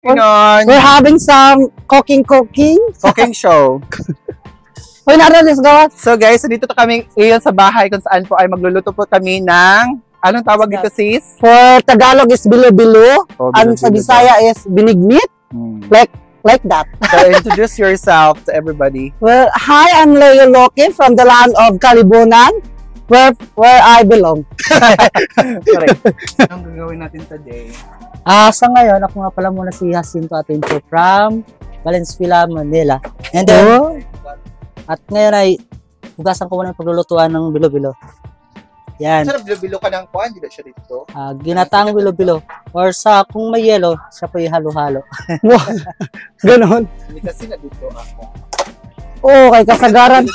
We're having some cooking show. Uy, let's go. So guys, dito kami ngayon sa bahay kung saan po ay magluluto po kami ng, anong tawag dito sis? For Tagalog is bilo-bilo. And sa Bisaya is binignit. Like that. So introduce yourself to everybody. Well, hi, I'm Leo Loki from the land of Kalibunan, where I belong. Correct. Anong gagawin natin today? Sa ngayon, ako nga pala muna si Jacinto Atencio from Valenzuela, Manila. And then, at ngayon ay hugasan ko muna yung paglulutuan ng bilo-bilo. Yan. Sarap bilo-bilo ka ng kuhan, di ba siya dito? Ginataang bilo-bilo. Or kung may yelo, siya po yung halo-halo. Ganon. Hindi kasi na dito ako. Oo, kay kasagaran.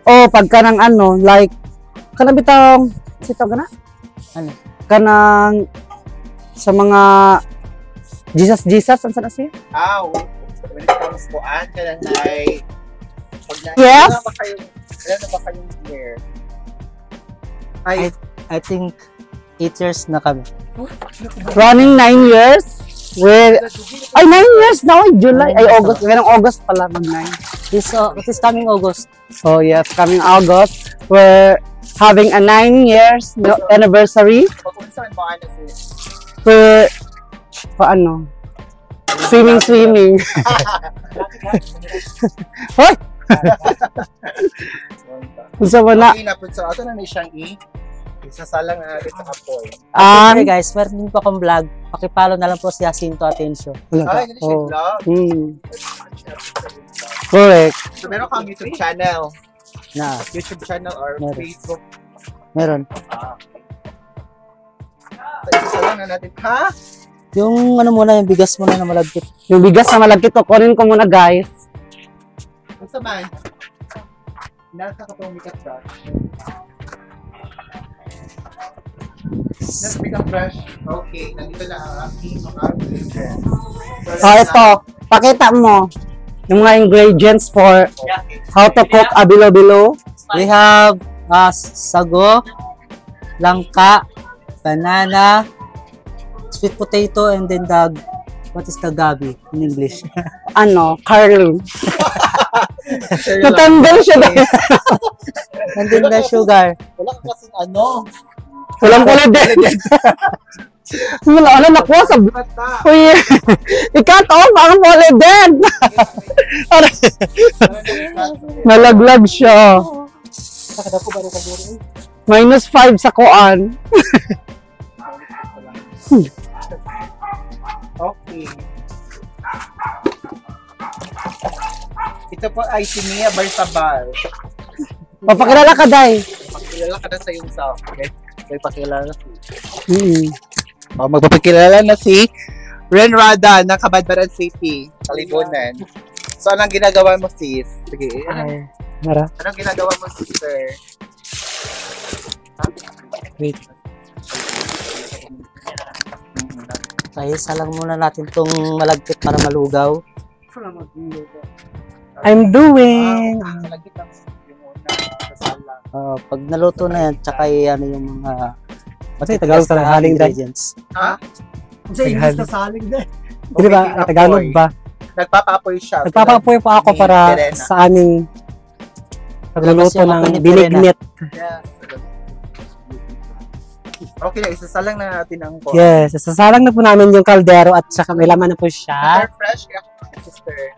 Pagka ng like, kanabitang, sitaw ka na? Ano? Kanang, sa mga Jesus, ang sana siya? When it comes to ka lang ay, yes? Ilan na ba kayong year? I think 8 years na kami. Running 9 years? 9 years now, July, August. Ganang August pala, mag-9. It is coming August. Oh yes, coming August. We're having a 9 years anniversary. Pag-unsan mo, ano sis? Paano? Swimming. Hoy! Gusto mo na? So, ito na may siyang isasalang na natin sa apoy. Okay guys, meron din po akong vlog. Pakipollow na lang po si Jacinto Atencio. Hindi siya vlog. Correct. So, meron kang YouTube channel? YouTube channel or meron. Facebook? Meron. Isasalang na natin. Yung muna, yung bigas muna na malagkit. Yung bigas na malagkit, kunin ko muna guys. Ang saman. Nasa katong mikat brush. Nasa mikat brush. Okay, nandito na ang aking mga ingredients. Ito. Pakita mo yung mga ingredients for how to cook a bilo-bilo. We have sago, langka, banana, sweet potato, and then what is the gabi in English? Curly. Natanggal siya na. And then the sugar. Wala ka kasing Walang pala din. Wala, nakuha sa... Uy, i-cut off ang pala din. Nalaglag siya. -5 sa kuan. Okay. Ito po ay si Mia Barzabal. Papakilala ka, Day. Papakilala ka na sa iyong self. Okay? May pakilala na si... magpapakilala na si Ren Rada ng Kabadbaran City, Kalibunan. So, anong ginagawa mo, sis? Sige. Anong ginagawa mo, sister? Wait. Isa lang muna natin itong malagkit para malugaw. I'm doing. Pag naluto na yan, tsaka yung mga Tagalog sa haling ingredients. Sa English na saling din. Di ba? Tagalog ba? Nagpapaapoy siya. Nagpapaapoy pa ako para sa aming pagluluto ng binignit. Yes. Okay na, isasalang na natin ang corn. Yes, isasalang na po namin yung kaldero at saka may laman na po siya. Fresh ka, sister.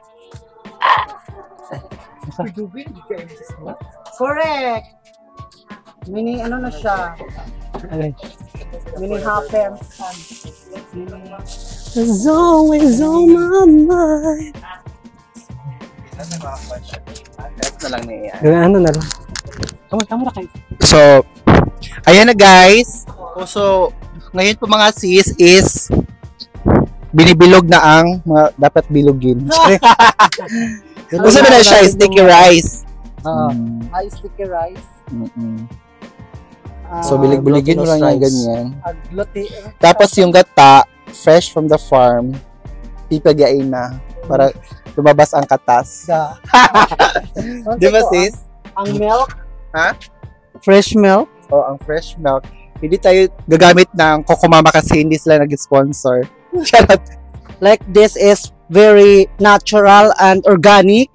Correct! Mini na siya? Mini happens. It's always on my mind. Na lang niya. Ano na lang. Kamu na kayo. So, ayan na guys. So, ngayon po mga sis is binibilog na ang mga dapat bilugin. Gusto na siya, sticky rice. Sticky rice. So, bilig-biligin mo lang yung ganyan. Tapos yung gata, fresh from the farm, pipagain na para lumabas ang katas. Di ba sis? Ang milk? Fresh milk? Ang fresh milk. Hindi tayo gagamit ng Kokomama kasi hindi sila nag-sponsor. Charot. Like this is very natural and organic.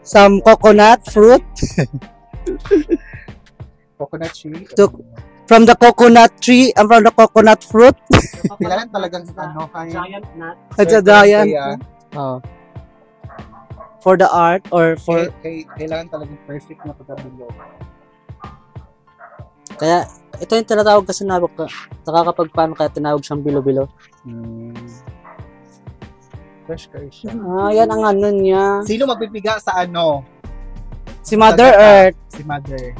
Some coconut fruit Coconut tree. from the coconut tree and from the coconut fruit. Kailangan talagang ano, kaya. It's a giant. Kaya, For the art or for kailangan talagang perfect na pagkabilog. Kaya, ito yung tinatawag kasi nakakapag paano kaya tinawag siyang bilo-bilo. Fresh kayo siya. yan ang ano niya. Sino magpipiga sa ano? Si Mother Earth. Si Mother.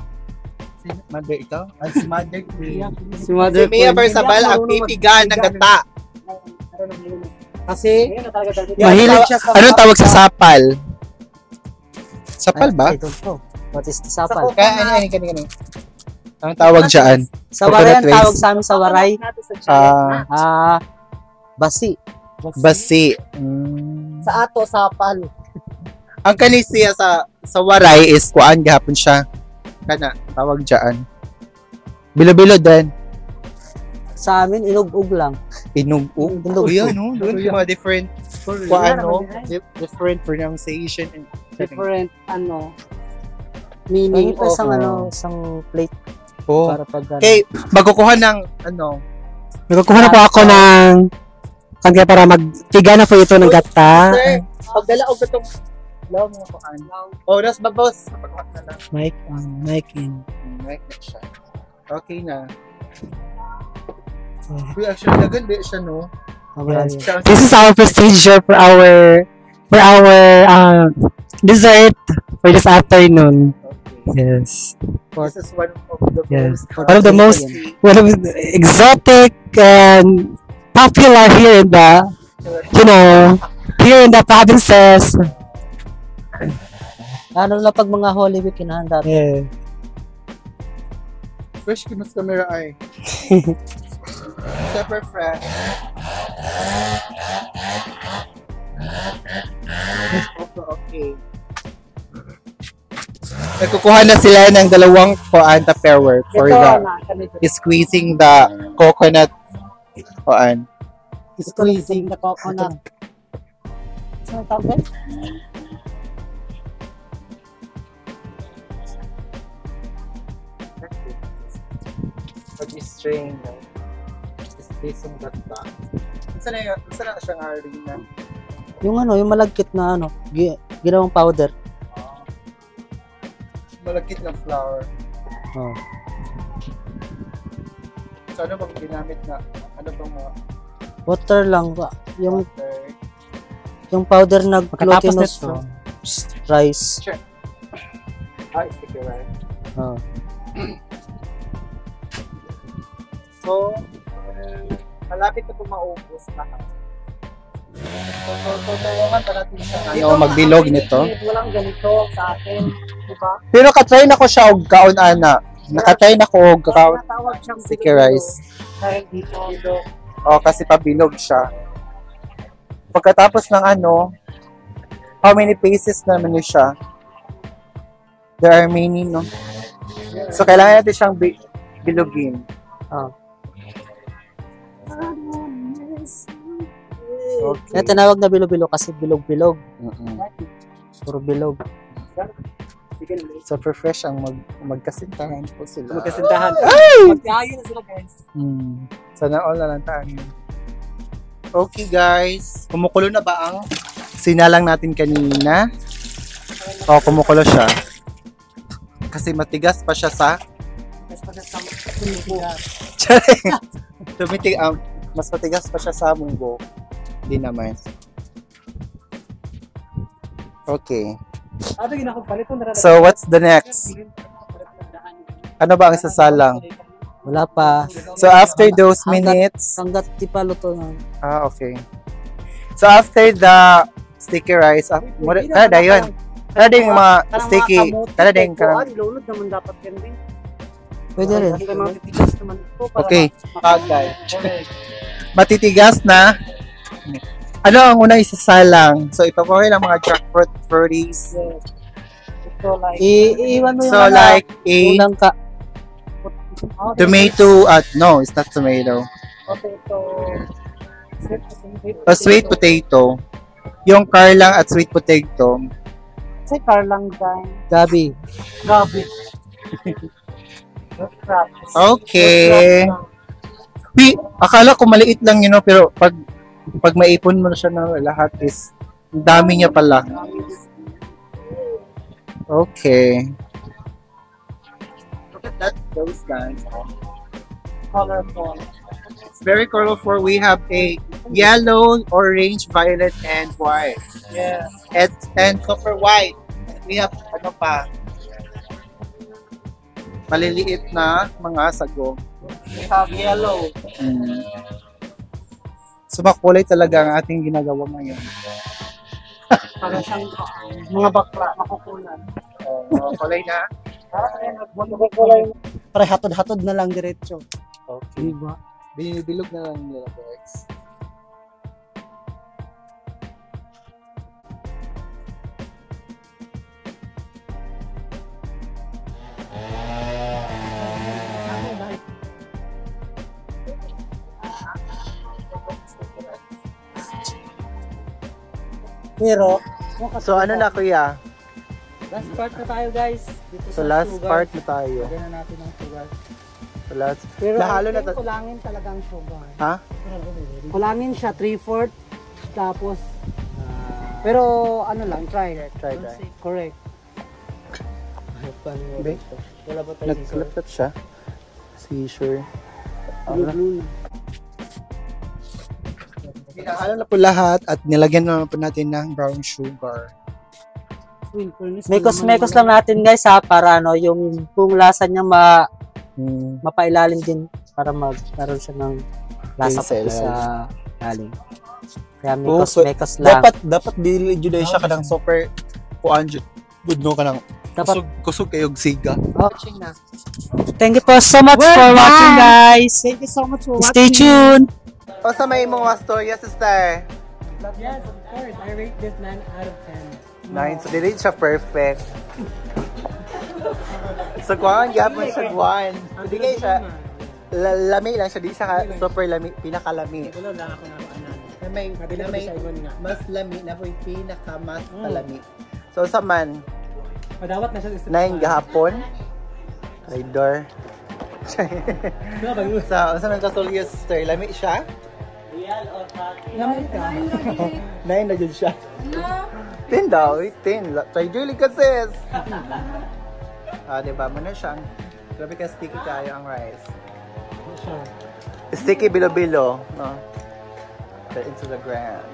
Si Mother ikaw? Si Mother Queen. Si Mother Si Mia Queen. Bersabal ang pipiga ng gata. Kasi Mahilig siya sa Anong tawag sa sapal? Sapal ba? I don't know. What is the sapal? Kaya kani. Anong tawag dyan? Sa waray, ang Coconut tawag waste. sa amin sa waray. Basi. Basi. sa ato sapal. Ang kanisiya sa waray is kuan gihapon siya. Kana tawag dyan. Bilo-bilo din. Sa amin, inug-ug lang. Inug-ug. Inug-ug. Yan, no? Doon yung mga different kuan, no? Different pronunciation and Different meaning Pangit of isang plate Oh. para pag Okay, magkukuha ng Nagkukuha na po ako ng kanya para magtiga na po ito ng gata. Sir, pagdala og itong law mo kuan. Oh, das babos. Pagkuha na lang. Mic in. Mic na siya. Okay na. Uy, actually, naganda siya, no? This is our procedure for our dessert for this afternoon. Yes. This is one of the Yes. most One of the most exotic and popular here in the provinces. Ano na pag mga Holy Week kinahanda. Yeah. fresh kinos camera ay. Super fresh. Okay. Nagkukuha na sila ng dalawang Tupperware for the squeezing the coconut Squeezing the coconut. Ano tawag? Pag-strain na. Squeezing that back. Saan na siyang harina? Yung yung malagkit na ginawang powder. Malagkit ng flour. Oh. So ano bang ginamit na? Ano bang mga Water lang. Yung butter? yung powder na Pagkatapos glutinous nito. rice. Sticky rice. Oh. So, malapit na po maubos lahat. So, tulungan pa natin siya magbilog nito. Walang ganito sa atin, di ba? Pero katry na ko siya og kaon ana. Nakatry na ko og kaon Natawag siyang sticky rice. dahil dito. O kasi pabilog siya. Pagkatapos ng how many pieces naman niya siya? There are many, no? So, kailangan natin siyang bilugin. Okay. Kaya tinawag na bilo-bilo kasi bilog-bilog. Puro bilog. Super fresh ang magkasintahan po sila. Magkasintahan. Magkayo na sila, guys. Sana all na lang tayo. Okay guys, kumukulo na ba ang sinalang natin kanina? O, kumukulo siya. Kasi matigas pa siya sa mas matigas pa siya sa munggo. Hindi naman. Okay. So, what's the next? Ano ba ang isasalang? Wala pa. So, after those minutes... Hanggat di pa luto na. okay. So, after the sticky rice, kada yun. Kada yung mga sticky, kada yung Lulod naman dapat yan din. Pwede rin. Kasi mga titigas naman ito. Okay. Matitigas na. Ano ang unang isasalang? So, ipapawi ng mga jackfruit fruities. Ito like, Iiwan mo yung So, like a unang tomato, no, it's not tomato. potato. Sweet potato. Yung carlang at sweet potato. Say Carlang dyan. Gabi. Gabi. Okay. Akala ko maliit lang yun, pero pag maipon mo na siya na lahat is ang dami niya pala. Okay. Look at that, those guys. Colorful. It's very colorful. We have a yellow, orange, violet, and white. Yes. And super white. We have, ano pa, maliliit na mga sago. We have yellow. So, makulay talaga ang ating ginagawa ngayon. Para siyang mga bakla, makukulan. Kulay na? Makukulay. Para hatod-hatod na lang diretso. Okay. Diba? Binibilog na lang nila, boys. Pero, So, ano na kuya? Last part na tayo guys. Dito So, last part na tayo. Lagyan na natin ng sugar. So, last. pero Nahalo na kulangin talagang sugar. Ha? Kulangin siya, 3/4. Tapos, pero ano lang, try. Try. Correct. Be? Wala ba tayo scissor? Nag-flip siya. Seizure. Blue. Pinahalo na po lahat at nilagyan na po natin ng brown sugar. Mekos lang natin guys ha, para ano, yung kung lasa niya mapailalim din para magkaroon siya ng lasa Taste sa lalim. Kaya So, mekos lang. dapat dili jud siya kanang super kuan jud. Good no kanang Dapat kusog kayog siga. watching na. Thank you po so much for watching guys. Thank you so much for Stay tuned. O sa may mga storya sister. Yes, of course. I rate this 9 out of 10. 9, so dili siya perfect. So kuan gyapon siya kuan. Hindi kay siya lami lang siya, di siya super lami, pinakalami. Wala lang ako na ano. May nga. mas lami na po yung pinaka mas kalami. So sa man Madawat na siya sa 9 gahapon. Trader. Sa man kasulyo sister, lami siya? Naman ka. 9 na dyan siya. 10 daw, 10. Try Julie kasi. Diba? Mano siya. Grabe ka sticky kayo ang rice. Sticky bilo-bilo. No? Into the ground.